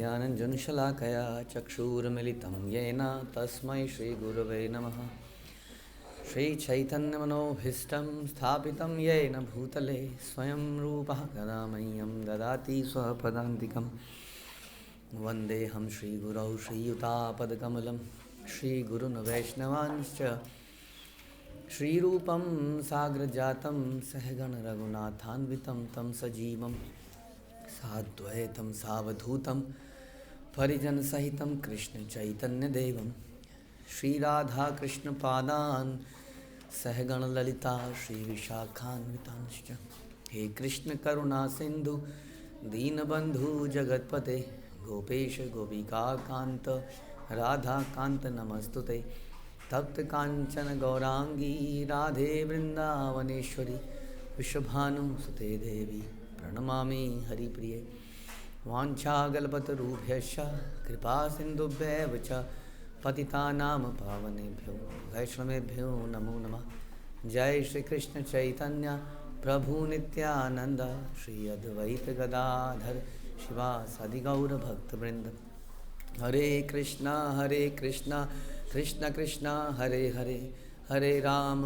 ज्ञानञ्जनशलाकया चक्षुरुन्मिलितं येन तस्मै श्रीगुरवे नमः। श्रीचैतन्यमनोभीष्टं स्थापितं येन भूतले स्वयं रूपः कदा मह्यं ददाति स्वपदान्तिकं। वन्देऽहं श्रीगुरौ श्रीयुतापदकमलं श्रीगुरुन् वैष्णवांश्च श्रीरूपं साग्रजातं सहगण रघुनाथान्वितं तं सजीवं साद्वैतं सावधूतं परिजनसहितं कृष्णचैतन्यदेवं श्रीराधाकृष्णपादान् सहगण ललिता श्रीविशाखान्वितांश्च। हे कृष्ण करुणा सिन्धु दीनबन्धु जगत्पते गोपेश गोपिकान्त राधाकान्त नमस्तुते। तप्त कांचन गौरांगी राधे वृंदावनेश्वरी विश्वभानुसुते देवी प्रणमामि हरिप्रिये। वाञ्छाकल्पतरुभ्यश्च कृपा सिन्धुभ्येव च पतितानां पावनेभ्यो वैष्णवेभ्यो नमो नमः। जय श्री कृष्ण चैतन्य प्रभु नित्यानंद श्री अद्वैत गदाधर शिवासादि गौर भक्तवृंद। हरे कृष्णा कृष्ण कृष्ण हरे हरे हरे राम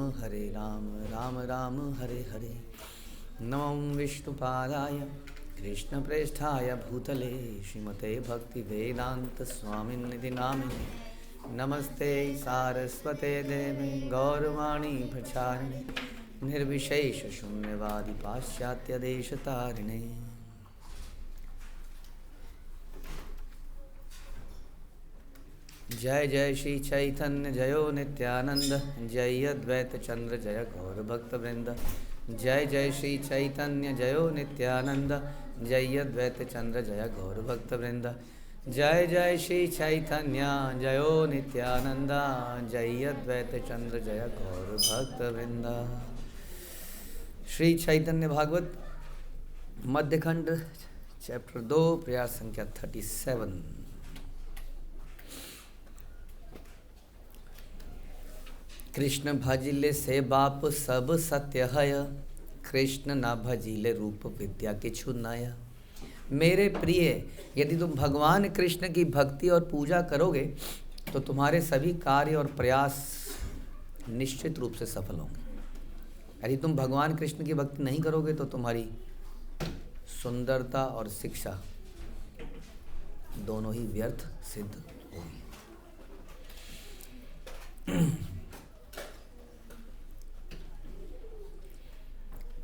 राम राम हरे हरे। नमो विष्णुपादाय कृष्णप्रेष्ठाय भूतले श्रीमते भक्तिवेदांत स्वामिनिधि नामिने। नमस्ते सारस्वते देवे गौरवाणी प्रचारिणे निर्विशेष शून्यवादी पाश्चात्य देशतारिणे। जय जय श्री चैतन्य जयो नित्यानंद जय अद्वैत चंद्र जय गौर भक्तवृंद। जय जय श्री चैतन्य जयो नित्यानंद जय अद्वैत चंद्र जय गौर भक्तवृंद। जय जय श्री चैतन्य जयो नित्यानंद जय अद्वैत चंद्र जय गौर भक्तवृंद। श्री चैतन्य भागवत मध्यखंड चैप्टर 2 प्रयास संख्या 37। कृष्ण भजिले से बाप सब सत्य है कृष्ण न भजिले रूप विद्या किछु नय। मेरे प्रिय, यदि तुम भगवान कृष्ण की भक्ति और पूजा करोगे तो तुम्हारे सभी कार्य और प्रयास निश्चित रूप से सफल होंगे। यदि तुम भगवान कृष्ण की भक्ति नहीं करोगे तो तुम्हारी सुंदरता और शिक्षा दोनों ही व्यर्थ सिद्ध होगी।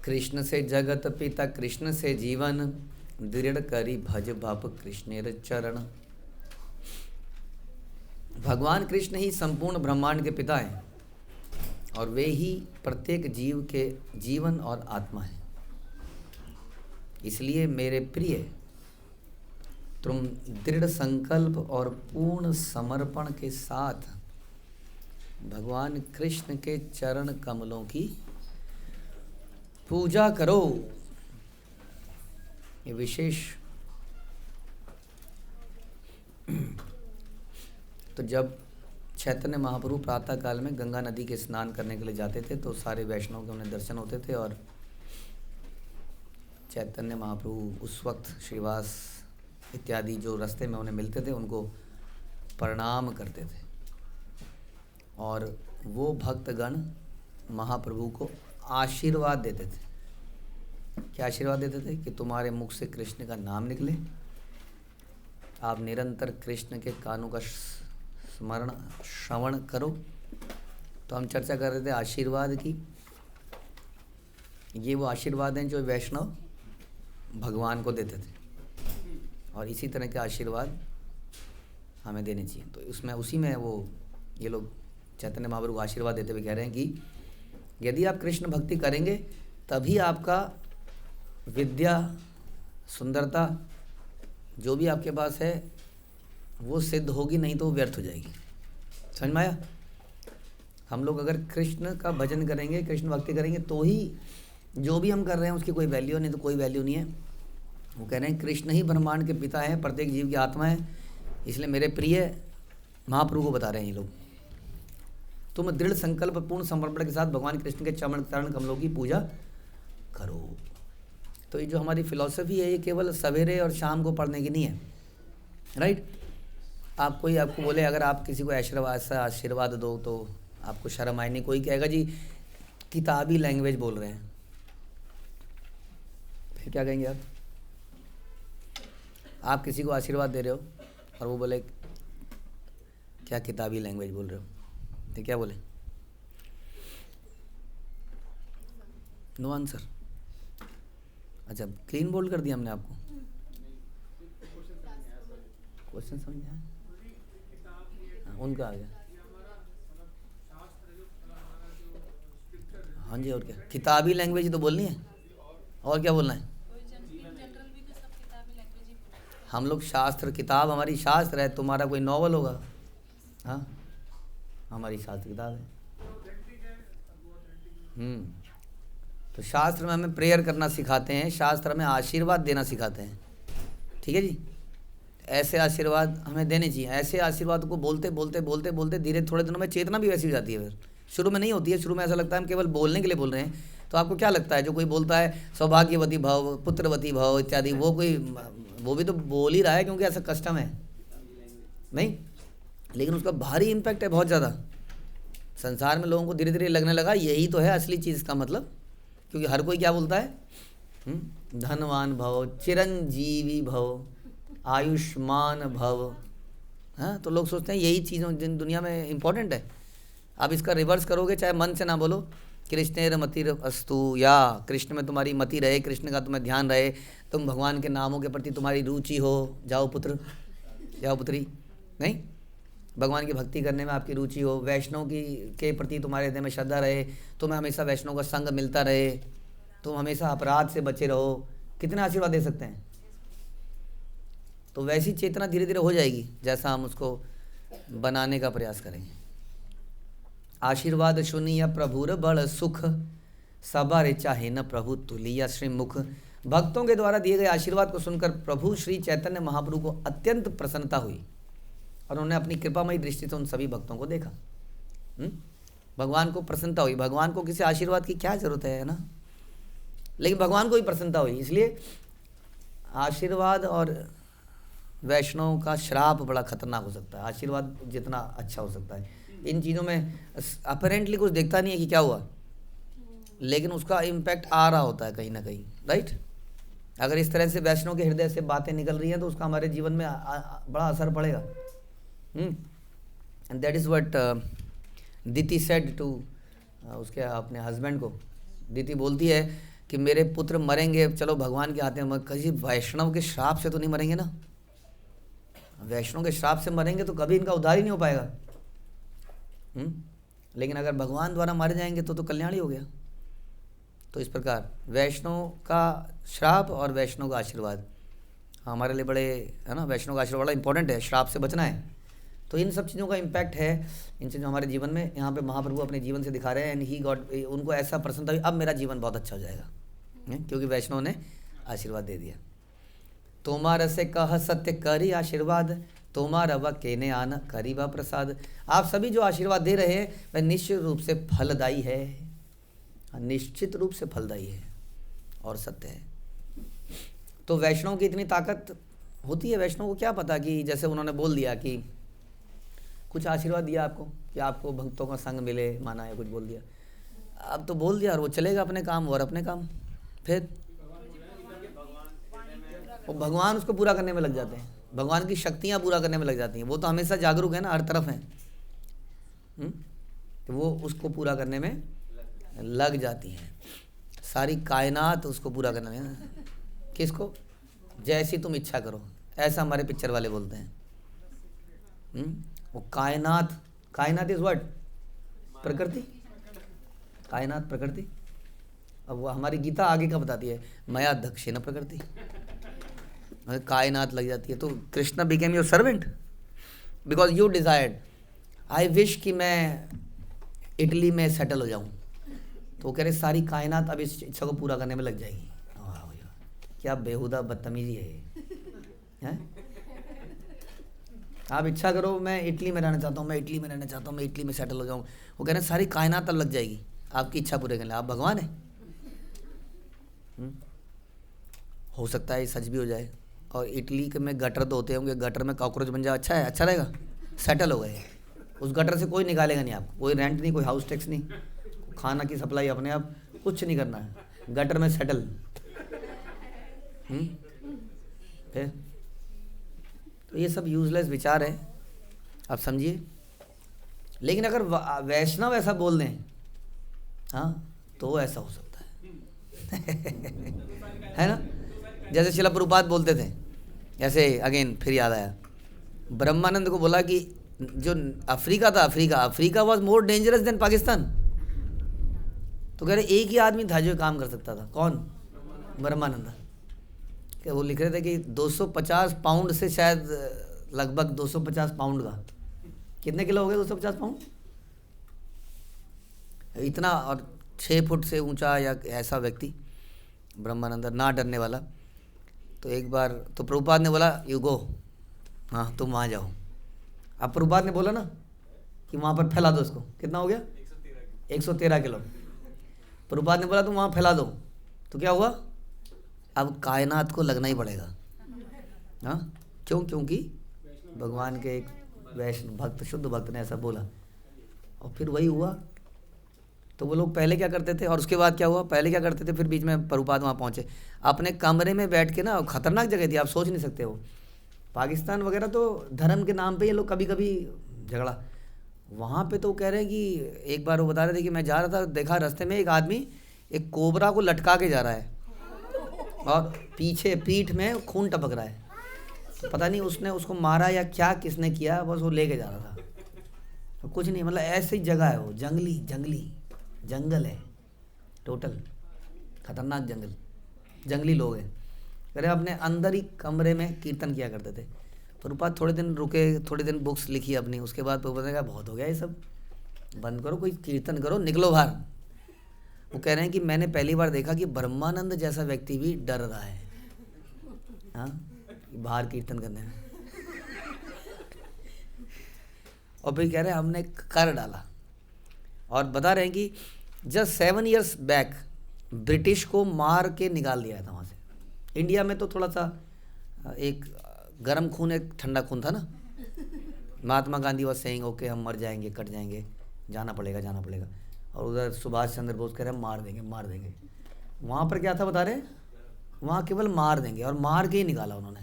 कृष्ण से जगत पिता कृष्ण से जीवन दृढ़ करी भज बाप कृष्णेर चरण। भगवान कृष्ण ही संपूर्ण ब्रह्मांड के पिता हैं और वे ही प्रत्येक जीव के जीवन और आत्मा हैं। इसलिए मेरे प्रिय, तुम दृढ़ संकल्प और पूर्ण समर्पण के साथ भगवान कृष्ण के चरण कमलों की पूजा करो। ये विशेष तो जब चैतन्य महाप्रभु प्रातः काल में गंगा नदी के स्नान करने के लिए जाते थे तो सारे वैष्णव के उन्हें दर्शन होते थे और चैतन्य महाप्रभु उस वक्त श्रीवास इत्यादि जो रास्ते में उन्हें मिलते थे उनको प्रणाम करते थे और वो भक्तगण महाप्रभु को आशीर्वाद देते थे। क्या आशीर्वाद देते थे? कि तुम्हारे मुख से कृष्ण का नाम निकले, आप निरंतर कृष्ण के कानों का स्मरण श्रवण करो। तो हम चर्चा कर रहे थे आशीर्वाद की। ये वो आशीर्वाद हैं जो वैष्णव भगवान को देते थे और इसी तरह के आशीर्वाद हमें देने चाहिए। तो उसमें उसी में वो ये लोग चैतन्य महाप्रभु को आशीर्वाद देते हुए कह रहे हैं कि यदि आप कृष्ण भक्ति करेंगे तभी आपका विद्या सुंदरता जो भी आपके पास है वो सिद्ध होगी, नहीं तो वो व्यर्थ हो जाएगी। समझ में आया? हम लोग अगर कृष्ण का भजन करेंगे, कृष्ण भक्ति करेंगे तो ही जो भी हम कर रहे हैं उसकी कोई वैल्यू, नहीं तो कोई वैल्यू नहीं है। वो कह रहे हैं कृष्ण ही ब्रह्मांड के पिता हैं, प्रत्येक जीव की आत्मा है। इसलिए मेरे प्रिय महाप्रभु को बता रहे हैं ये लोग, तुम दृढ़ संकल्प पूर्ण समर्पण के साथ भगवान कृष्ण के चरण कमलों की पूजा करो। तो ये जो हमारी फिलॉसफी है ये केवल सवेरे और शाम को पढ़ने की नहीं है। राइट। आप कोई आपको बोले अगर आप किसी को आशीर्वाद दो तो आपको शर्म आए नहीं, कोई कहेगा जी किताबी लैंग्वेज बोल रहे हैं, फिर क्या कहेंगे आप किसी को आशीर्वाद दे रहे हो और वो बोले क्या किताबी लैंग्वेज बोल रहे हो, तो क्या बोले? No answer. अच्छा, क्लीन बोल्ड कर दिया हमने आपको, क्वेश्चन समझ आया? उनका आ गया। हाँ जी, और क्या, किताबी लैंग्वेज तो बोलनी है, और क्या बोलना है? हम लोग शास्त्र, किताब हमारी शास्त्र है, तुम्हारा कोई नॉवल होगा? हाँ, हमारी शास्त्र किताब है। तो शास्त्र में हमें प्रेयर करना सिखाते हैं, शास्त्र हमें आशीर्वाद देना सिखाते हैं, ठीक है जी। ऐसे आशीर्वाद हमें देने चाहिए। ऐसे आशीर्वाद को बोलते बोलते बोलते बोलते धीरे थोड़े दिनों में चेतना भी वैसी हो जाती है। फिर शुरू में नहीं होती है, शुरू में ऐसा लगता है हम केवल बोलने के लिए बोल रहे हैं। तो आपको क्या लगता है जो कोई बोलता है सौभाग्यवती भव, पुत्रवती भव इत्यादि, वो भी तो बोल ही रहा है क्योंकि ऐसा कस्टम है, नहीं? लेकिन उसका भारी इम्पैक्ट है बहुत ज़्यादा। संसार में लोगों को धीरे धीरे लगने लगा यही तो है असली चीज़ का मतलब, क्योंकि हर कोई क्या बोलता है, धनवान भव, चिरंजीवी भव, आयुष्मान भव। हाँ, तो लोग सोचते हैं यही चीज़ों दुनिया में इम्पोर्टेंट है। आप इसका रिवर्स करोगे, चाहे मन से ना बोलो, कृष्णेर मतिर अस्तु, या कृष्ण में तुम्हारी मति रहे, कृष्ण का तुम्हें ध्यान रहे, तुम भगवान के नामों के प्रति तुम्हारी रुचि हो, जाओ पुत्र जाओ पुत्री, नहीं, भगवान की भक्ति करने में आपकी रुचि हो, वैष्णव की के प्रति तुम्हारे हृदय में श्रद्धा रहे, तुम्हें हमेशा वैष्णव का संग मिलता रहे, तुम हमेशा अपराध से बचे रहो। कितने आशीर्वाद दे सकते हैं? तो वैसी चेतना धीरे धीरे हो जाएगी जैसा हम उसको बनाने का प्रयास करेंगे। आशीर्वाद सुनिया प्रभुर बड़ सुख, सबारे चाहे न प्रभु तुलिया श्रीमुख। भक्तों के द्वारा दिए गए आशीर्वाद को सुनकर प्रभु श्री चैतन्य महाप्रभु को अत्यंत प्रसन्नता हुई और उन्होंने अपनी कृपामयी दृष्टि से उन सभी भक्तों को देखा। भगवान को प्रसन्नता हुई। भगवान को किसी आशीर्वाद की क्या जरूरत है ना, लेकिन भगवान को ही प्रसन्नता हुई। इसलिए आशीर्वाद और वैष्णव का श्राप बड़ा खतरनाक हो सकता है, आशीर्वाद जितना अच्छा हो सकता है। इन चीज़ों में अपेरेंटली कुछ देखता नहीं है कि क्या हुआ, लेकिन उसका इम्पैक्ट आ रहा होता है कहीं ना कहीं, राइट। अगर इस तरह से वैष्णव के हृदय से बातें निकल रही हैं तो उसका हमारे जीवन में बड़ा असर पड़ेगा। And that is what Diti said to उसके अपने हस्बैंड को। दीति बोलती है कि मेरे पुत्र मरेंगे, चलो भगवान के हाथ में, किसी वैष्णव के श्राप से तो नहीं मरेंगे ना। वैष्णव के श्राप से मरेंगे तो कभी इनका उद्धार ही नहीं हो पाएगा। लेकिन अगर भगवान द्वारा मारे जाएंगे तो कल्याण ही हो गया। तो इस प्रकार वैष्णव का श्राप और वैष्णव का आशीर्वाद हमारे लिए बड़े, है ना, वैष्णव का आशीर्वाद बड़ा इंपॉर्टेंट है, श्राप से बचना है। तो इन सब चीज़ों का इम्पैक्ट है, इन चीज़ों हमारे जीवन में यहाँ पे महाप्रभु अपने जीवन से दिखा रहे हैं। एंड ही गॉट, उनको ऐसा प्रसन्नता हुई अब मेरा जीवन बहुत अच्छा हो जाएगा, क्योंकि वैष्णव ने आशीर्वाद दे दिया। तुम्हारा से कह सत्य करी आशीर्वाद, तुम्हारा व केने आन करी व प्रसाद। आप सभी जो आशीर्वाद दे रहे हैं वह निश्चित रूप से फलदायी है, निश्चित रूप से फलदायी है और सत्य है। तो वैष्णव की इतनी ताकत होती है, वैष्णव को क्या पता कि जैसे उन्होंने बोल दिया कि कुछ आशीर्वाद दिया आपको कि आपको भक्तों का संग मिले, माना है, कुछ बोल दिया, अब तो बोल दिया और वो चलेगा अपने काम और अपने काम, फिर वो भगवान उसको पूरा करने में लग जाते हैं, भगवान की शक्तियाँ पूरा करने में लग जाती हैं। वो तो हमेशा जागरूक है ना, हर तरफ हैं, तो वो उसको पूरा करने में लग जाती हैं। सारी कायनात उसको पूरा करने में, किसको? जैसी तुम इच्छा करो, ऐसा हमारे पिक्चर वाले बोलते हैं। वो कायनात, कायनात इज व्हाट? प्रकृति, कायनात प्रकृति। अब वो हमारी गीता आगे का बताती है, मया दक्षिण प्रकृति, कायनात लग जाती है। तो Krishna became your servant because you desired, I wish कि मैं इटली में सेटल हो जाऊं। तो वो कह रहे सारी कायनात अब इस इच्छा को पूरा करने में लग जाएगी। क्या बेहुदा बदतमीजी है? आप इच्छा करो मैं इटली में रहना चाहता हूँ, मैं इटली में रहना चाहता हूँ, मैं इटली में सेटल हो जाऊँ। वो कह रहे सारी कायनात अब लग जाएगी आपकी इच्छा पूरे करने। आप भगवान हैं। हो सकता है सच भी हो जाए और इटली के में गटर तो होते होंगे, गटर में कॉकरोच बन जाए, अच्छा है, अच्छा रहेगा, सेटल हो गए। उस गटर से कोई निकालेगा नहीं आपको, कोई रेंट नहीं, कोई हाउस टैक्स नहीं, खाना की सप्लाई अपने आप, कुछ नहीं करना है, गटर में सेटल। फिर तो ये सब यूजलेस विचार है, आप समझिए। लेकिन अगर वैष्णव ऐसा बोल दें, हाँ, तो ऐसा हो सकता है ना। जैसे शिला प्रभुपाद बोलते थे, ऐसे अगेन फिर याद आया, ब्रह्मानंद को बोला कि जो अफ्रीका था, Africa was more dangerous than Pakistan. तो कह रहे एक ही आदमी था जो काम कर सकता था, कौन? ब्रह्मानंद। क्या वो लिख रहे थे कि 250 पाउंड से शायद लगभग 250 पाउंड का, कितने किलो हो गए 250 पाउंड, इतना, और 6 फुट से ऊंचा या ऐसा व्यक्ति ब्रह्मानंद, ना डरने वाला। तो एक बार तो प्रभुपाद ने बोला यू गो, हाँ तुम वहाँ जाओ। अब प्रभुपाद ने बोला ना कि वहाँ पर फैला दो इसको, कितना हो गया? 113 किलो। प्रभुपाद ने बोला तुम वहाँ फैला दो, तो क्या हुआ? अब कायनात को लगना ही पड़ेगा, हाँ क्यों? क्योंकि भगवान के एक वैष्णव भक्त, शुद्ध भक्त ने ऐसा बोला, और फिर वही हुआ। तो वो लोग पहले क्या करते थे और उसके बाद क्या हुआ? पहले क्या करते थे, फिर बीच में प्रभुपाद वहाँ पहुँचे, अपने कमरे में बैठ के ना, खतरनाक जगह थी, आप सोच नहीं सकते हो। पाकिस्तान वगैरह तो धर्म के नाम पे ये लोग कभी कभी झगड़ा, वहाँ पे तो कह रहे हैं कि एक बार वो बता रहे थे कि मैं जा रहा था, देखा रास्ते में एक आदमी एक कोबरा को लटका के जा रहा है और पीछे पीठ में खून टपक रहा है। तो पता नहीं उसने उसको मारा या क्या, किसने किया, बस वो लेके जा रहा था, तो कुछ नहीं, मतलब ऐसी जगह है वो, जंगल है टोटल, खतरनाक जंगली लोग हैं। कह रहे अपने अंदर ही कमरे में कीर्तन किया करते थे। प्रभुपाद थोड़े दिन रुके, थोड़े दिन बुक्स लिखी अपनी, उसके बाद प्रभुपाद ने कहा बहुत हो गया ये सब, बंद करो, कोई कीर्तन करो, निकलो बाहर। वो कह रहे हैं कि मैंने पहली बार देखा कि ब्रह्मानंद जैसा व्यक्ति भी डर रहा है, हाँ, बाहर कीर्तन करने में। और फिर कह रहे हैं हमने कर डाला, और बता रहे हैं कि जस्ट 7 years बैक ब्रिटिश को मार के निकाल दिया था वहाँ से। इंडिया में तो थोड़ा सा एक गर्म खून, एक ठंडा खून था ना। Mahatma Gandhi was saying okay हम मर जाएंगे, कट जाएंगे, जाना पड़ेगा, और उधर सुभाष चंद्र बोस कह रहे हैं मार देंगे। वहाँ पर क्या था बता रहे, वहाँ केवल मार देंगे, और मार के ही निकाला उन्होंने,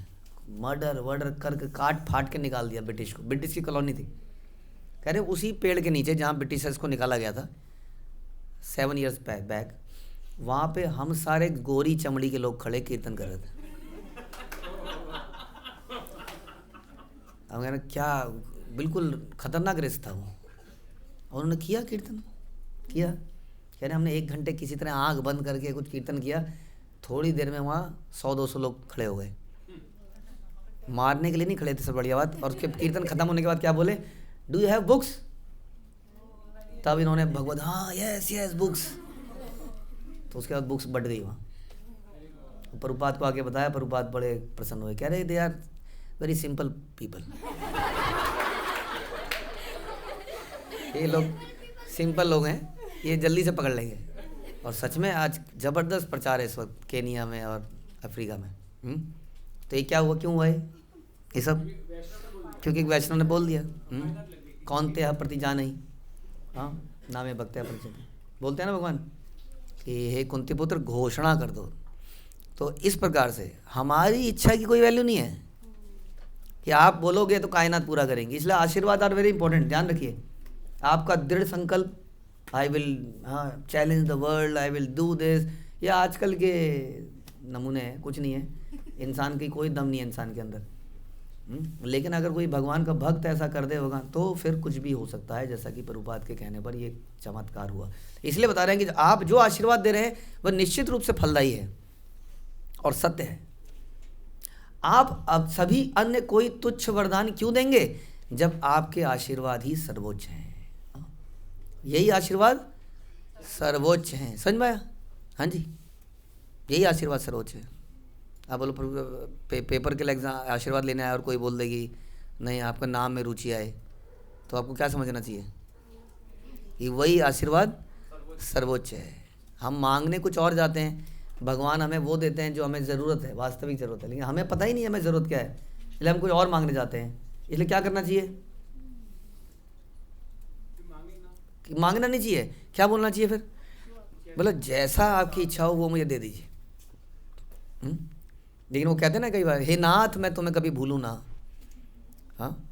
मर्डर करके काट फाट के निकाल दिया ब्रिटिश को। ब्रिटिश की कॉलोनी थी, कह रहे उसी पेड़ के नीचे जहाँ ब्रिटिशर्स को निकाला गया था 7 years बैक, वहाँ पे हम सारे गोरी चमड़ी के लोग खड़े कीर्तन कर रहे थे। अब कहना क्या, बिल्कुल खतरनाक रिस्क था वो, और उन्होंने किया कीर्तन किया। कह रहे हमने 1 घंटे किसी तरह आँख बंद करके कुछ कीर्तन किया, थोड़ी देर में वहाँ 100-200 लोग खड़े हो गए, मारने के लिए नहीं खड़े थे, सब बढ़िया बात। और उसके कीर्तन खत्म होने के बाद क्या बोले, डू यू हैव बुक्स? तब इन्होंने भगवत, हाँ यस बुक्स। तो उसके बाद बुक्स बढ़ गई वहाँ। प्रभुपाद को आके बताया, प्रभुपाद बड़े प्रसन्न हुए, कह रहे they are very simple people, ये लोग सिंपल लोग हैं, ये जल्दी से पकड़ लेंगे। और सच में आज ज़बरदस्त प्रचार है इस वक्त केनिया में और अफ्रीका में। तो ये क्या हुआ, क्यों हुआ ये सब? क्योंकि वैष्णव ने बोल दिया, कौन ते प्रति जान ही, हाँ नामे भक्त्या परिचित, बोलते हैं ना भगवान कि हे कुंती पुत्र घोषणा कर दो। तो इस प्रकार से हमारी इच्छा की कोई वैल्यू नहीं है कि आप बोलोगे तो कायनात पूरा करेंगे। इसलिए आशीर्वाद आर वेरी इंपॉर्टेंट, ध्यान रखिए। आपका दृढ़ संकल्प, I will challenge the world, I will do this, ये आजकल के नमूने हैं, कुछ नहीं है, इंसान की कोई दम नहीं है इंसान के अंदर। लेकिन अगर कोई भगवान का भक्त ऐसा कर दे होगा तो फिर कुछ भी हो सकता है, जैसा कि प्रभुपाद के कहने पर ये चमत्कार हुआ। इसलिए बता रहे हैं कि आप जो आशीर्वाद दे रहे हैं वह निश्चित रूप से फलदायी है और सत्य है। आप अब सभी अन्य कोई तुच्छ वरदान क्यों देंगे जब आपके आशीर्वाद ही सर्वोच्च हैं। यही आशीर्वाद सर्वोच्च हैं, समझ में आया? हाँ जी, यही आशीर्वाद सर्वोच्च है। आप बोलो पेपर के लिए एग्जाम आशीर्वाद लेने आए और कोई बोल देगी नहीं आपका नाम में रुचि आए, तो आपको क्या समझना चाहिए कि वही आशीर्वाद सर्वोच्च है। हम मांगने कुछ और जाते हैं, भगवान हमें वो देते हैं जो हमें ज़रूरत है, वास्तविक ज़रूरत है, लेकिन हमें पता ही नहीं हमें ज़रूरत क्या है, इसलिए हम कुछ और मांगने जाते हैं। इसलिए क्या करना चाहिए? मांगना नहीं चाहिए, क्या बोलना चाहिए फिर? बोलो जैसा आपकी इच्छा हो वो मुझे दे दीजिए। लेकिन वो कहते हैं ना कई बार, हे नाथ मैं तुम्हें कभी भूलूँ ना। हाँ,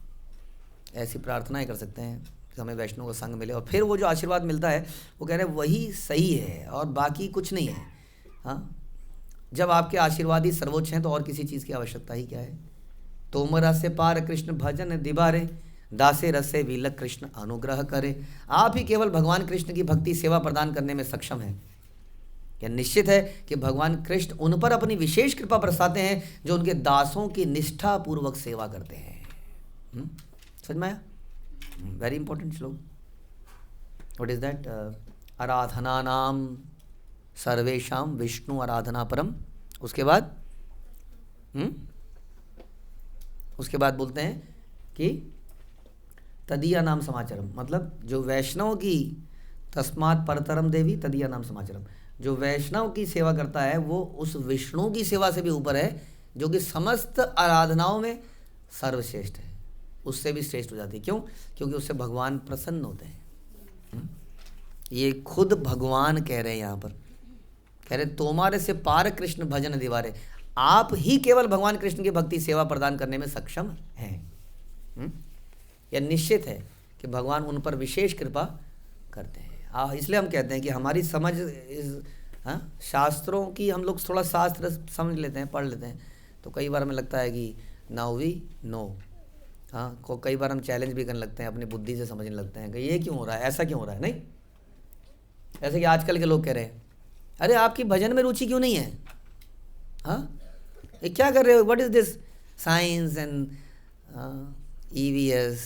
ऐसी प्रार्थनाएं कर सकते हैं कि हमें वैष्णव का संग मिले, और फिर वो जो आशीर्वाद मिलता है वो कह रहे हैं वही सही है और बाकी कुछ नहीं है। हाँ, जब आपके आशीर्वाद ही सर्वोच्च हैं तो और किसी चीज़ की आवश्यकता ही क्या है। तोमरा से पार कृष्ण भजन दिबारे, दासे रसे विलक कृष्ण अनुग्रह करे। आप ही केवल भगवान कृष्ण की भक्ति सेवा प्रदान करने में सक्षम हैं। यह निश्चित है कि भगवान कृष्ण उन पर अपनी विशेष कृपा बरसाते हैं जो उनके दासों की निष्ठा पूर्वक सेवा करते हैं। समझ में आया? Very important shloka. What is that? आराधना नाम सर्वेशाम विष्णु आराधना परम। उसके बाद बोलते हैं कि तदीया नाम समाचारम, मतलब जो वैष्णव की तस्मात् परतरम देवी तदीया नाम समाचारम, जो वैष्णव की सेवा करता है वो उस विष्णु की सेवा से भी ऊपर है जो कि समस्त आराधनाओं में सर्वश्रेष्ठ है, उससे भी श्रेष्ठ हो जाती है। क्यों? क्योंकि उससे भगवान प्रसन्न होते हैं। ये खुद भगवान कह रहे हैं यहाँ पर, कह रहे तोमारे से पार कृष्ण भजन दीवारे, आप ही केवल भगवान कृष्ण की भक्ति सेवा प्रदान करने में सक्षम हैं। यह निश्चित है कि भगवान उन पर विशेष कृपा करते हैं। इसलिए हम कहते हैं कि हमारी समझ शास्त्रों की, हम लोग थोड़ा शास्त्र समझ लेते हैं, पढ़ लेते हैं, तो कई बार हमें लगता है कि नाउ वी नो। हाँ, कई बार हम चैलेंज भी करने लगते हैं, अपनी बुद्धि से समझने लगते हैं कि ये क्यों हो रहा है, ऐसा क्यों हो रहा है। नहीं, ऐसे कि आजकल के लोग कह रहे हैं अरे आपकी भजन में रुचि क्यों नहीं है? हाँ, ये क्या कर रहे हो? What is this science and EVS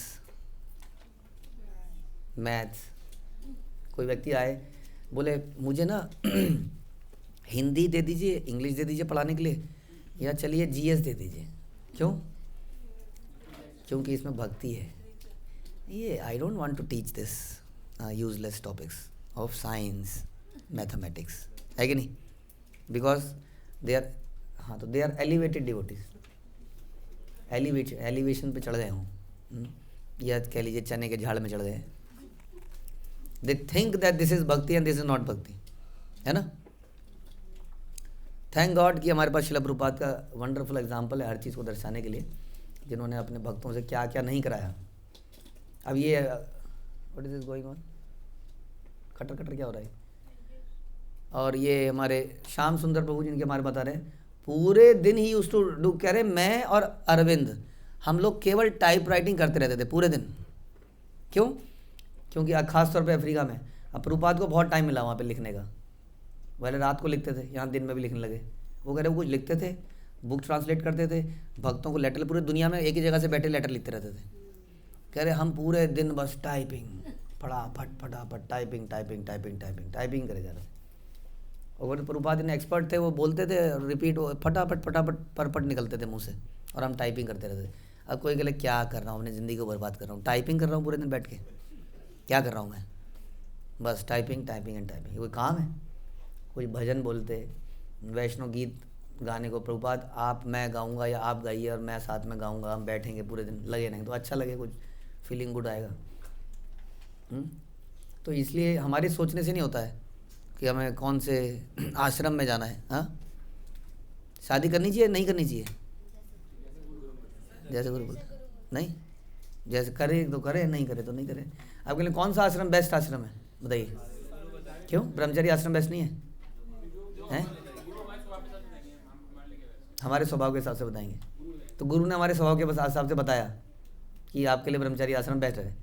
maths. कोई व्यक्ति आए बोले मुझे ना हिंदी दे दीजिए, इंग्लिश दे दीजिए पढ़ाने के लिए, या चलिए GS दे दीजिए। क्यों? क्योंकि इसमें भक्ति है। ये I don't want to teach this useless topics of science mathematics, है कि नहीं? बिकॉज दे आर, हाँ, तो they are elevated devotees, elevation पे चढ़ गए हों, या कह लीजिए चने के झाड़ में चढ़ गए। They think that this is भक्ति एंड दिस इज नॉट भक्ति, है ना? थैंक गॉड कि हमारे पास श्रील प्रभुपाद का वंडरफुल एग्जाम्पल है हर चीज़ को दर्शाने के लिए, जिन्होंने अपने भक्तों से क्या क्या नहीं कराया। अब ये what is this going on, खटर खटर क्या हो रहा है? और ये हमारे श्याम सुंदर प्रभु जिनके हमारे बता रहे हैं पूरे दिन ही यूज्ड टू डू, कह रहे मैं और अरविंद हम लोग केवल टाइप राइटिंग करते रहते थे पूरे दिन। क्यों? क्योंकि खास तौर पे अफ्रीका में अब प्रभुपाद को बहुत टाइम मिला वहाँ पे लिखने का। पहले रात को लिखते थे, यहाँ दिन में भी लिखने लगे। वो कह रहे वो कुछ लिखते थे, बुक ट्रांसलेट करते थे, भक्तों को लेटर, पूरे दुनिया में एक ही जगह से बैठे लेटर लिखते रहते थे। कह रहे हम पूरे दिन बस टाइपिंग, फटाफट फटाफट typing typing typing typing typing करे जा रहे थे। और प्रभुपाद ने एक्सपर्ट थे, वो बोलते थे रिपीट, फटाफट फटाफट परपट निकलते थे मुँह से, और हम टाइपिंग करते रहते थे। अब कोई कहे क्या कर रहा हूँ, अपनी ज़िंदगी को बर्बाद कर रहा हूँ, टाइपिंग कर रहा हूँ पूरे दिन बैठ के, क्या कर रहा हूँ मैं? बस टाइपिंग टाइपिंग एंड टाइपिंग। कोई काम है? कोई भजन बोलते, वैष्णव गीत गाने को प्रभुपाद आप, मैं गाऊंगा या आप गाइए और मैं साथ में गाऊंगा, हम बैठेंगे पूरे दिन, लगे नहीं तो अच्छा लगे, कुछ फीलिंग गुड आएगा। तो इसलिए हमारे सोचने से नहीं होता है कि हमें कौन से आश्रम में जाना है। हाँ, शादी करनी चाहिए नहीं करनी चाहिए? जैसे गुरु बोलते नहीं, जैसे करे तो करे, नहीं करे तो नहीं करे। आपके लिए कौन सा आश्रम बेस्ट आश्रम है बताइए? क्यों ब्रह्मचर्य आश्रम बेस्ट नहीं है? हैं? हमारे स्वभाव के हिसाब से बताएंगे। तो गुरु ने हमारे स्वभाव के हिसाब से बताया कि आपके लिए ब्रह्मचर्य आश्रम बेस्ट है,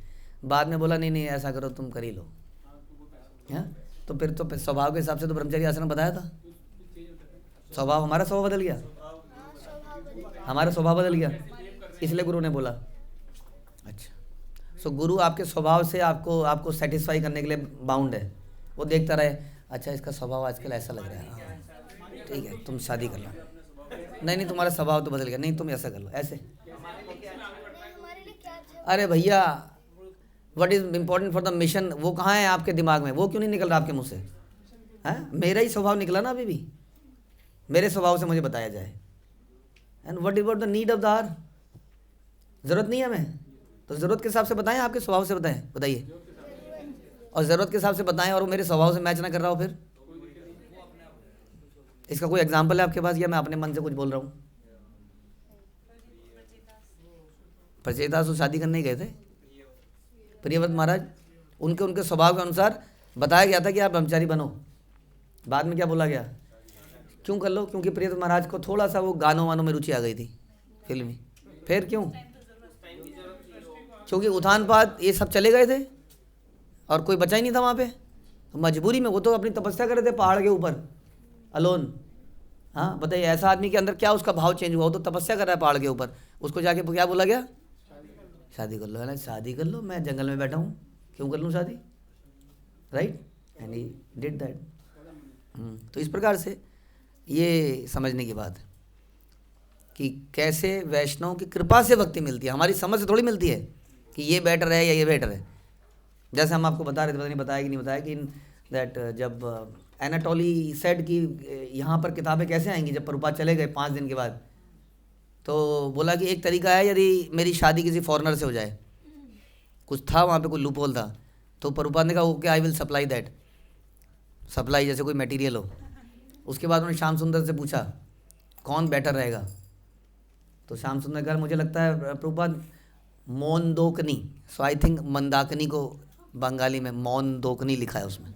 बाद में बोला नहीं नहीं ऐसा करो तुम कर ही लो। हैं? तो फिर तो स्वभाव के हिसाब से तो ब्रह्मचर्य आश्रम बताया था। स्वभाव, हमारा स्वभाव बदल गया, हमारा स्वभाव बदल गया, इसलिए गुरु ने बोला। अच्छा, सो गुरु आपके स्वभाव से आपको सेटिस्फाई करने के लिए बाउंड है। वो देखता रहे, अच्छा इसका स्वभाव आजकल ऐसा लग रहा है, ठीक है तुम शादी कर लो। नहीं तुम्हारा स्वभाव तो बदल गया, नहीं तुम ऐसा कर लो, ऐसे। अरे भैया, what is important for the mission, वो कहाँ है आपके दिमाग में? वो क्यों नहीं निकल रहा आपके मुँह से? है मेरा ही स्वभाव निकला ना अभी भी। मेरे स्वभाव से मुझे बताया जाए। And what about the need of the hour, ज़रूरत नहीं है हमें, तो ज़रूरत के हिसाब से बताएं, आपके स्वभाव से बताएं, बताइए। और ज़रूरत के हिसाब से बताएं और वो मेरे स्वभाव से मैच ना कर रहा हो, फिर इसका कोई एग्जाम्पल है आपके पास, या मैं अपने मन से कुछ बोल रहा हूँ? प्रचेता से शादी करने गए थे प्रियव्रत महाराज, उनके उनके स्वभाव के अनुसार बताया गया था कि आप ब्रह्मचारी बनो। बाद में क्या बोला गया? क्यों कर लो? क्योंकि प्रियव्रत महाराज को थोड़ा सा वो गानों वानों में रुचि आ गई थी, फिल्मी। फिर क्यों? क्योंकि उठान पात ये सब चले गए थे और कोई बचा ही नहीं था वहाँ पे, तो मजबूरी में वो तो अपनी तपस्या कर रहे थे पहाड़ के ऊपर अलोन। हाँ बताइए, ऐसा आदमी के अंदर क्या उसका भाव चेंज हुआ? वो तो तपस्या कर रहा है पहाड़ के ऊपर, उसको जाके क्या बोला गया? शादी कर लो। है ना, शादी कर लो, मैं जंगल में बैठा हूँ, क्यों कर लूँ शादी? Right, and he did that. तो इस प्रकार से ये समझने की बात है कि कैसे वैष्णव की कृपा से भक्ति मिलती है, हमारी समझ से थोड़ी मिलती है कि ये बेटर है या ये बेटर है। जैसे हम आपको बता रहे थे, पता नहीं बताया कि नहीं बताया, कि दैट जब एनाटोली सेड कि यहाँ पर किताबें कैसे आएंगी, जब प्रभुपाद चले गए 5 दिन के बाद, तो बोला कि एक तरीका है, यदि मेरी शादी किसी फॉरेनर से हो जाए, कुछ था वहाँ पे, कोई लूपहोल था, तो प्रभुपाद ने कहा okay I will supply that, supply जैसे कोई मटेरियल हो। उसके बाद उन्होंने श्याम सुंदर से पूछा कौन बेटर रहेगा, तो श्याम सुंदर कहा मुझे लगता है प्रभुपाद मोनदोकनी, सो आई थिंक मंदाकिनी को बंगाली में मोनदोकनी लिखा है, उसमें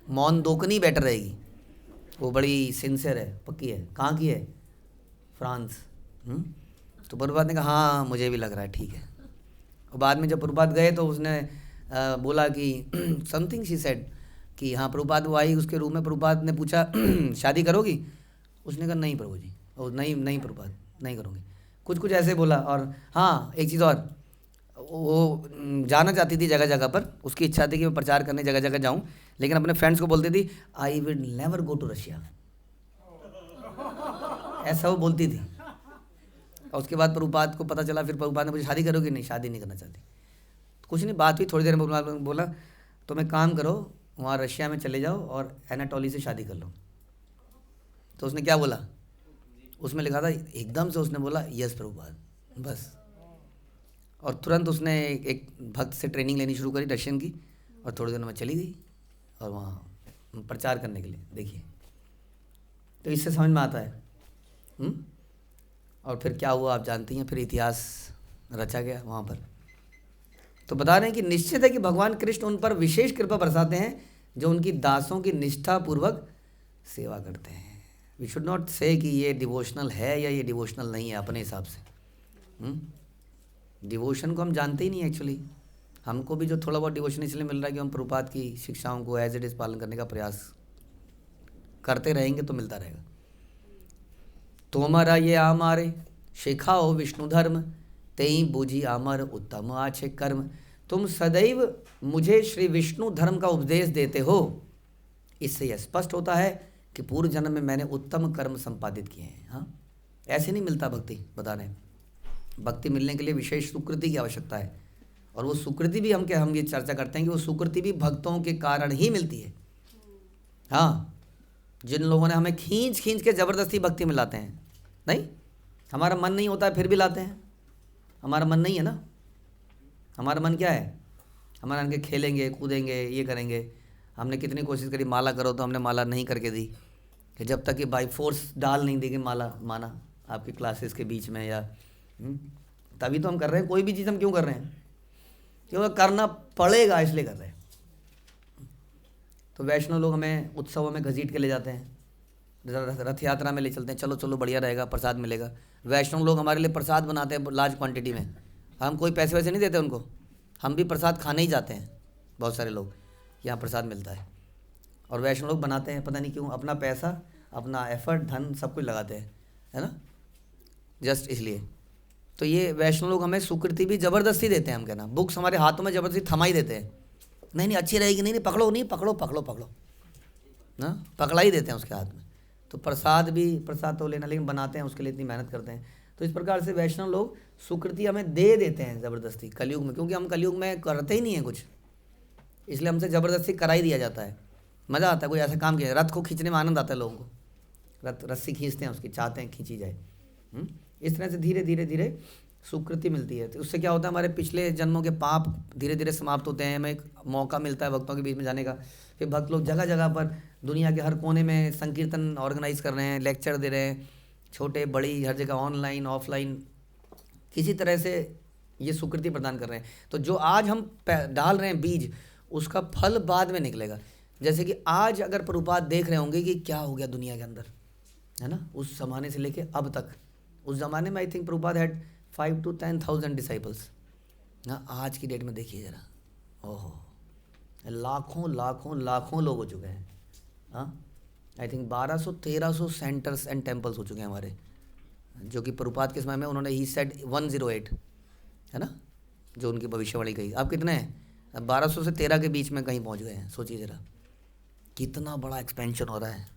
मोनदोकनी बेटर रहेगी, वो बड़ी सिंसियर है, पक्की है। कहाँ की है? फ्रांस। तो प्रभुपाद ने कहा हाँ मुझे भी लग रहा है, ठीक है। और बाद में जब प्रभुपाद गए तो उसने बोला कि समथिंग शी सेड कि हाँ प्रभुपाद, वो आई उसके रूम में, प्रभुपाद ने पूछा शादी करोगी? उसने कहा नहीं प्रभु जी, और नहीं प्रभुपाद नहीं करूँगी, कुछ ऐसे बोला। और हाँ एक चीज़ और, वो जाना चाहती थी जगह जगह पर, उसकी इच्छा थी कि मैं प्रचार करने जगह जगह जाऊँ, लेकिन अपने फ्रेंड्स को बोलती थी I will never go to Russia, ऐसा वो बोलती थी। और उसके बाद प्रभुपाद को पता चला, फिर प्रभुपाद ने पूछा शादी करोगी? नहीं, शादी नहीं करना चाहती। कुछ नहीं, बात हुई, थोड़ी देर में प्रभुपाद ने बोला तो मैं काम करो, वहाँ रशिया में चले जाओ और एनाटोली से शादी कर लो। तो उसने क्या बोला, उसमें लिखा था, एकदम से उसने बोला यस प्रभुपाद, बस। और तुरंत उसने एक भक्त से ट्रेनिंग लेनी शुरू करी रशियन की, और थोड़ी देर में चली गई और वहाँ प्रचार करने के लिए। देखिए, तो इससे समझ में आता है। और फिर क्या हुआ आप जानती हैं, फिर इतिहास रचा गया वहाँ पर। तो बता रहे हैं कि निश्चित है कि भगवान कृष्ण उन पर विशेष कृपा बरसाते हैं जो उनकी दासों की निष्ठापूर्वक सेवा करते हैं। वी शुड नॉट से कि ये डिवोशनल है या ये डिवोशनल नहीं है अपने हिसाब से। डिवोशन को हम जानते ही नहीं एक्चुअली। हमको भी जो थोड़ा बहुत डिवोशन इसलिए मिल रहा है कि हम प्रभुपाद की शिक्षाओं को एज इट इज़ पालन करने का प्रयास करते रहेंगे तो मिलता रहेगा। तोमरा ये आमारे शिखाओ विष्णु धर्म, तेई बूझी आमर उत्तम आछे कर्म। तुम सदैव मुझे श्री विष्णु धर्म का उपदेश देते हो, इससे यह स्पष्ट होता है कि पूर्व जन्म में मैंने उत्तम कर्म संपादित किए हैं। हाँ, ऐसे नहीं मिलता भक्ति। बता रहे हैं भक्ति मिलने के लिए विशेष सुकृति की आवश्यकता है, और वो सुकृति भी हम ये चर्चा करते हैं कि वो सुकृति भी भक्तों के कारण ही मिलती है। हाँ, जिन लोगों ने हमें खींच के ज़बरदस्ती भक्ति में लाते हैं, नहीं, हमारा मन नहीं होता है फिर भी लाते हैं। हमारा मन नहीं है ना, हमारा मन क्या है, हमारा उनके खेलेंगे कूदेंगे ये करेंगे। हमने कितनी कोशिश करी माला करो, तो हमने माला नहीं करके दी, कि जब तक कि बाई फोर्स डाल नहीं देंगे माला माना आपकी क्लासेस के बीच में, या तभी तो हम कर रहे हैं। कोई भी चीज़ हम क्यों कर रहे हैं, क्योंकि करना पड़ेगा इसलिए कर रहे हैं। तो वैष्णव लोग हमें उत्सवों में घसीट के ले जाते हैं, रथ यात्रा में ले चलते हैं, चलो चलो बढ़िया रहेगा, प्रसाद मिलेगा। वैष्णव लोग हमारे लिए प्रसाद बनाते हैं लार्ज क्वांटिटी में, हम कोई पैसे वैसे नहीं देते उनको, हम भी प्रसाद खाने ही जाते हैं। बहुत सारे लोग यहाँ प्रसाद मिलता है, और वैष्णव लोग बनाते हैं, पता नहीं क्यों, अपना पैसा अपना एफर्ट धन सब कुछ लगाते हैं, है ना, जस्ट इसलिए। तो ये वैष्णव लोग हमें सुकृति भी ज़बरदस्ती देते हैं। हम कहना बुक्स हमारे हाथों में ज़बरदस्ती थमाई देते हैं, नहीं अच्छी रहेगी, नहीं पकड़ो, नहीं पकड़ो ना, पकड़ा ही देते हैं उसके हाथ में। तो प्रसाद तो लेना, लेकिन बनाते हैं उसके लिए इतनी मेहनत करते हैं। तो इस प्रकार से वैष्णव लोग सुकृति हमें दे देते हैं ज़बरदस्ती कलयुग में, क्योंकि हम कलयुग में करते ही नहीं हैं कुछ, इसलिए हमसे ज़बरदस्ती करा ही दिया जाता है। मज़ा आता है, कोई ऐसा काम किया, रथ को खींचने में आनंद आता है लोगों को, रस्सी खींचते हैं उसकी, चाहते हैं खींची जाए। इस तरह से धीरे धीरे धीरे सुकृति मिलती है। तो उससे क्या होता है, हमारे पिछले जन्मों के पाप धीरे धीरे समाप्त होते हैं। हमें एक मौका मिलता है भक्तों के बीच में जाने का। फिर भक्त लोग जगह जगह पर दुनिया के हर कोने में संकीर्तन ऑर्गेनाइज कर रहे हैं, लेक्चर दे रहे हैं, छोटे बड़ी हर जगह, ऑनलाइन ऑफलाइन, किसी तरह से ये सुकृति प्रदान कर रहे हैं। तो जो आज हम डाल रहे हैं बीज, उसका फल बाद में निकलेगा। जैसे कि आज अगर प्रभुपाद देख रहे होंगे कि क्या हो गया दुनिया के अंदर, है ना, उस ज़माने से लेके अब तक। उस ज़माने में I think Prabhupada had 5 to 10,000 disciples ना। आज की डेट में देखिए ज़रा, ओहो, लाखों लाखों लाखों लोग हो चुके हैं। हाँ, I think 1200-1300 centres and temples हो चुके हैं हमारे, जो कि प्रभुपाद के समय में उन्होंने ही सेड 108, है ना, जो उनकी भविष्यवाणी कही। अब कितने हैं? 1200 से 13 के बीच में कहीं पहुंच गए हैं। सोचिए ज़रा कितना बड़ा एक्सपेंशन हो रहा है।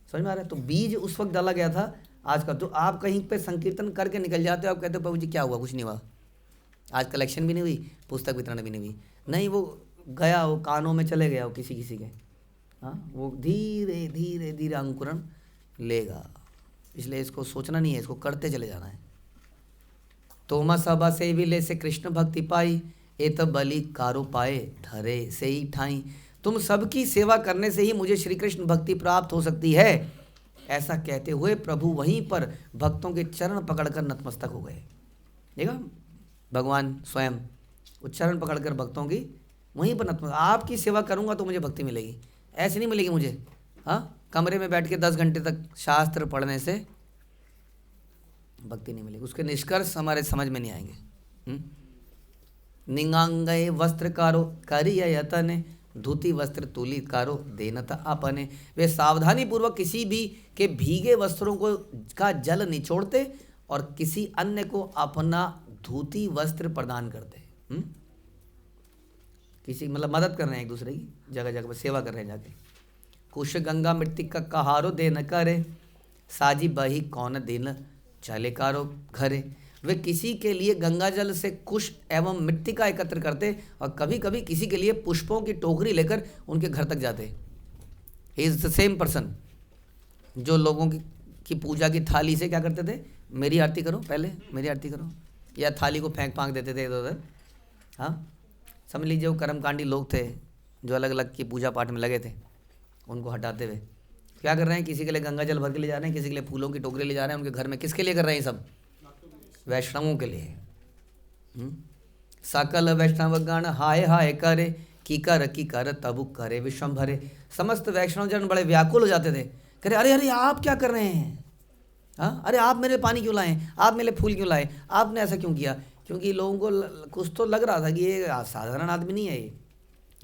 समझ में आ रहा है? तो बीज उस वक्त डाला गया था। आज का तो आप कहीं पे संकीर्तन करके निकल जाते हो, आप कहते हो प्रभु जी क्या हुआ, कुछ नहीं हुआ, आज कलेक्शन भी नहीं हुई, पुस्तक वितरण भी नहीं हुई। नहीं, वो गया, वो कानों में चले गया, वो किसी किसी के। हाँ, वो धीरे धीरे धीरे अंकुरण लेगा। इसलिए इसको सोचना नहीं है, इसको करते चले जाना है। तोमा सभा से विले से कृष्ण भक्ति पाई, ए तब बलि कारो पाए धरे से ही ठाई। तुम सबकी सेवा करने से ही मुझे श्री कृष्ण भक्ति प्राप्त हो सकती है। ऐसा कहते हुए प्रभु वहीं पर भक्तों के चरण पकड़कर नतमस्तक हो गए। देखा, भगवान स्वयं वो चरण पकड़कर भक्तों की वहीं पर नतमस्तक। आपकी सेवा करूंगा तो मुझे भक्ति मिलेगी, ऐसे नहीं मिलेगी मुझे। हाँ, कमरे में बैठ के 10 घंटे तक शास्त्र पढ़ने से भक्ति नहीं मिलेगी। उसके निष्कर्ष हमारे समझ में नहीं आएंगे। निंगांगए वस्त्र कारो करिय यतन, धोती वस्त्र तुली कारो देनता अपने। वे सावधानी पूर्वक किसी भी के भीगे वस्त्रों को का जल निचोड़ते और किसी अन्य को अपना धोती वस्त्र प्रदान करते। किसी मतलब मदद कर रहे हैं एक दूसरे की, जगह जगह पर सेवा कर रहे हैं जाके। कुश गंगा मृतिका कहारो दे न करे, साजी बही कौन दिन चले कारो घरे। वे किसी के लिए गंगा जल से कुश एवं मृतिका एकत्र करते और कभी कभी किसी के लिए पुष्पों की टोकरी लेकर उनके घर तक जाते। He is the same person जो लोगों की पूजा की थाली से क्या करते थे, मेरी आरती करो, पहले मेरी आरती करो, या थाली को फेंक फांक देते थे इधर उधर। हाँ, समझ लीजिए वो कर्मकांडी लोग थे जो अलग अलग की पूजा पाठ में लगे थे, उनको हटाते हुए क्या कर रहे हैं, किसी के लिए गंगा जल भर के ले जा रहे हैं, किसी के लिए फूलों की टोकरी ले जा रहे हैं उनके घर में। किसके लिए कर रहे हैं सब? वैष्णवों के लिए। सकल वैष्णव गण हाय हाय करे, की कर तबु करे विश्वम्भरे। समस्त वैष्णव जन बड़े व्याकुल हो जाते थे, करे अरे अरे आप क्या कर रहे हैं, हाँ, अरे आप मेरे पानी क्यों लाए, आप मेरे फूल क्यों लाए, आपने ऐसा क्यों किया। क्योंकि लोगों को कुछ तो लग रहा था कि ये साधारण आदमी नहीं है, ये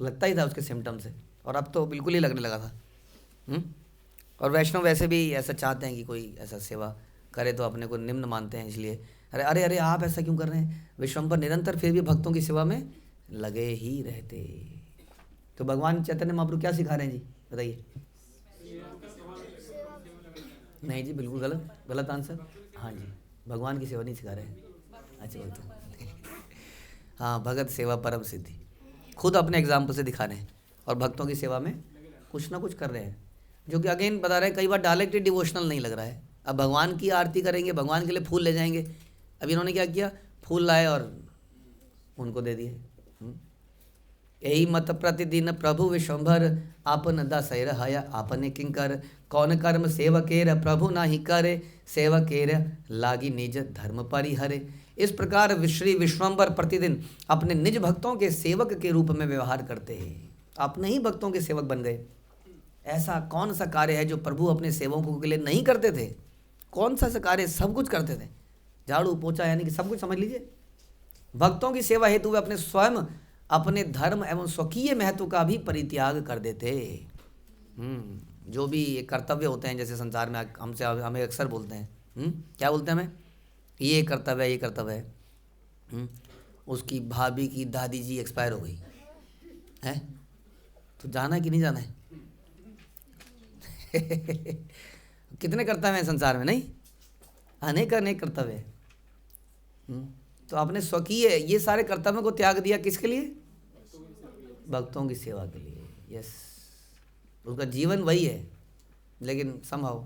लगता ही था उसके सिम्टम से, और अब तो बिल्कुल ही लगने लगा था। और वैष्णव वैसे भी ऐसा चाहते हैं कि कोई ऐसा सेवा करे तो अपने को निम्न मानते हैं, इसलिए अरे अरे अरे आप ऐसा क्यों कर रहे हैं। विश्वम्भर निरंतर फिर भी भक्तों की सेवा में लगे ही रहते। तो भगवान चैतन्य महाप्रभु क्या सिखा रहे हैं जी, बताइए। नहीं जी, बिल्कुल गलत, गलत आंसर। हाँ जी, भगवान की सेवा नहीं सिखा रहे हैं। अच्छा बोलते हाँ, भगत सेवा परम सिद्धि, खुद अपने एग्जाम्पल से दिखा रहे हैं और भक्तों की सेवा में कुछ ना कुछ कर रहे हैं, जो कि अगेन बता रहे हैं कई बार डायरेक्टली डिवोशनल नहीं लग रहा है। अब भगवान की आरती करेंगे, भगवान के लिए फूल ले जाएंगे। अब इन्होंने क्या किया, फूल लाए और उनको दे दिए। यही मत प्रतिदिन प्रभु विश्वम्भर, आपन दसैर हया आपने किंकर। कौन कर्म सेवकेर प्रभु नाही करे, सेवकेर लागी निज धर्म परिहरे। इस प्रकार श्री विश्वम्भर प्रतिदिन अपने निज भक्तों के सेवक के रूप में व्यवहार करते हैं, अपने ही भक्तों के सेवक बन गए। ऐसा कौन सा कार्य है जो प्रभु अपने सेवकों के लिए नहीं करते थे? कौन सा कार्य सब कुछ करते थे, झाड़ू पोछा यानी कि सब कुछ समझ लीजिए। भक्तों की सेवा हेतु वे अपने स्वयं अपने धर्म एवं स्वकीय महत्व का भी परित्याग कर देते। जो भी ये कर्तव्य होते हैं, जैसे संसार में हमें अक्सर बोलते हैं, क्या बोलते हैं हमें, ये कर्तव्य है, ये कर्तव्य है। उसकी भाभी की दादी जी एक्सपायर हो गई है, तो जाना कि नहीं जाना है? कितने कर्तव्य हैं संसार में, नहीं, अनेक अनेक कर्तव्य है। तो आपने स्वकीय ये सारे कर्तव्यों को त्याग दिया, किसके लिए? भक्तों की सेवा के लिए। यस, उसका जीवन वही है, लेकिन समहाउ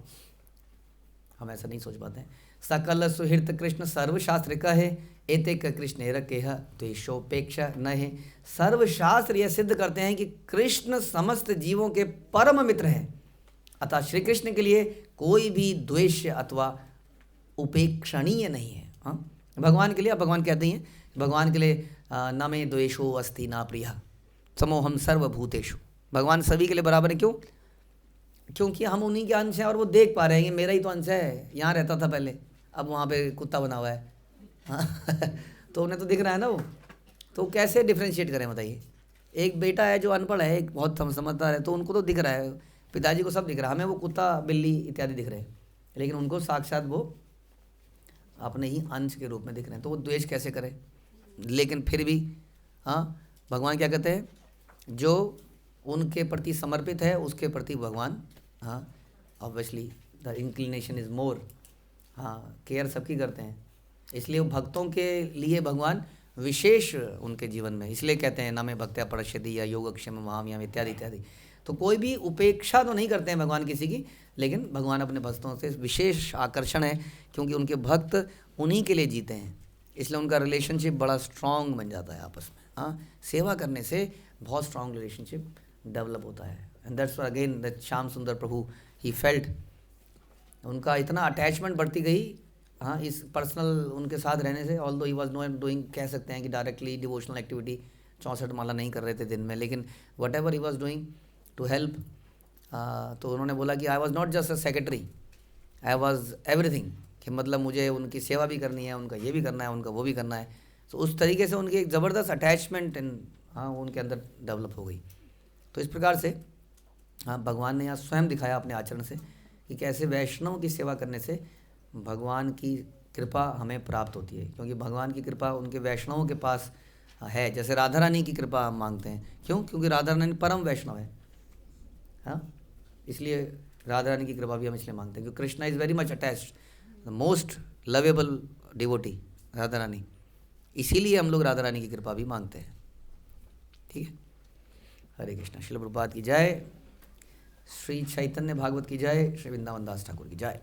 हम ऐसा नहीं सोच पाते हैं। सकल सुहृत कृष्ण सर्वशास्त्र कहे, एतेक कृष्ण रकेह द्वेषोपेक्षा न है। सर्वशास्त्र यह सिद्ध करते हैं कि कृष्ण समस्त जीवों के परम मित्र हैं, अतः श्री कृष्ण के लिए कोई भी द्वेष अथवा उपेक्षणीय नहीं है। हाँ, भगवान के लिए, भगवान कहते हैं भगवान के लिए न में द्वेषो अस्ति ना प्रिय समोहम सर्वभूतेषु। भगवान सभी के लिए बराबर है। क्यों? क्योंकि हम उन्हीं के अंश हैं और वो देख पा रहे हैं कि मेरा ही तो अंश है, यहाँ रहता था पहले, अब वहाँ पे कुत्ता बना हुआ है। हाँ तो उन्हें तो दिख रहा है ना वो, तो कैसे डिफ्रेंशिएट करें बताइए। एक बेटा है जो अनपढ़ है, एक बहुत समझदार है, तो उनको तो दिख रहा है, पिताजी को सब दिख रहा है, हमें वो कुत्ता बिल्ली इत्यादि दिख रहे हैं, लेकिन उनको साक्षात वो अपने ही अंश के रूप में दिख रहे हैं, तो वो द्वेष कैसे करें। लेकिन फिर भी हाँ, भगवान क्या कहते हैं, जो उनके प्रति समर्पित है उसके प्रति भगवान हाँ obviously the inclination is more. हाँ, केयर सबकी करते हैं, इसलिए वो भक्तों के लिए भगवान विशेष उनके जीवन में, इसलिए कहते हैं नामे भक्त्या परश्यति या योगक्षेम महामयाम इत्यादि इत्यादि। तो कोई भी उपेक्षा तो नहीं करते हैं भगवान किसी की, लेकिन भगवान अपने भक्तों से विशेष आकर्षण है, क्योंकि उनके भक्त उन्हीं के लिए जीते हैं, इसलिए उनका रिलेशनशिप बड़ा स्ट्रांग बन जाता है आपस में। हाँ, सेवा करने से बहुत स्ट्रांग रिलेशनशिप डेवलप होता है। And that's again that Shyam सुंदर प्रभु ही फेल्ट, उनका इतना अटैचमेंट बढ़ती गई हाँ इस पर्सनल उनके साथ रहने से। Although he was not doing, कह सकते हैं कि डायरेक्टली डिवोशनल एक्टिविटी 64 माला नहीं कर रहे थे दिन में, लेकिन whatever he was doing to help, तो उन्होंने बोला कि I was not just a secretary, I was everything, कि मतलब मुझे उनकी सेवा भी करनी है, उनका ये भी करना है, उनका वो भी करना है। तो उस तरीके से उनकी एक ज़बरदस्त अटैचमेंट हाँ उनके अंदर डेवलप हो गई। तो इस प्रकार से हाँ भगवान ने यहाँ स्वयं दिखाया अपने आचरण से कि कैसे वैष्णव की सेवा करने से भगवान की कृपा हमें प्राप्त होती है, क्योंकि भगवान की कृपा उनके वैष्णवों के पास है। जैसे राधा रानी की कृपा हम मांगते हैं, क्यों? क्योंकि राधा रानी परम वैष्णव है। हाँ, इसलिए राधा रानी की कृपा भी हम इसलिए मांगते हैं क्योंकि Krishna is very much attached, the most lovable devotee Radha Rani, इसीलिए हम लोग राधा रानी की कृपा भी मांगते हैं। ठीक है, हरे कृष्णा। श्रील प्रभुपाद की जय, श्री चैतन्य भागवत की जय, श्री वृंदावन दास ठाकुर की जय।